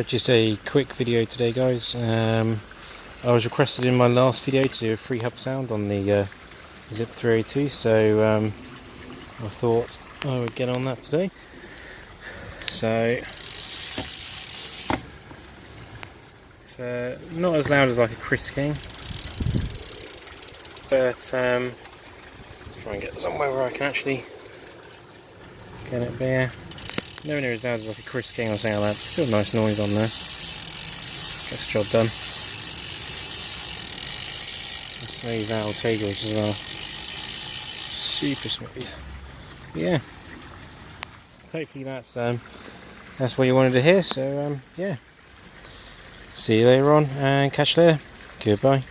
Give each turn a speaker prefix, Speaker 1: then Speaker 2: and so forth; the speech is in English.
Speaker 1: Just a quick video today, guys. I was requested in my last video to do a Freehub sound on the Zipp 302, so I thought I would get on that today. So it's not as loud as like a Chris King, but let's try and get somewhere where I can actually get it there. Nowhere near as loud as like a Chris King or something like that. Still nice noise on there. Gets the job done. Smooth Val Tigers as well. Super smooth. Yeah. So hopefully that's what you wanted to hear. So yeah. See you later on and catch you later. Goodbye.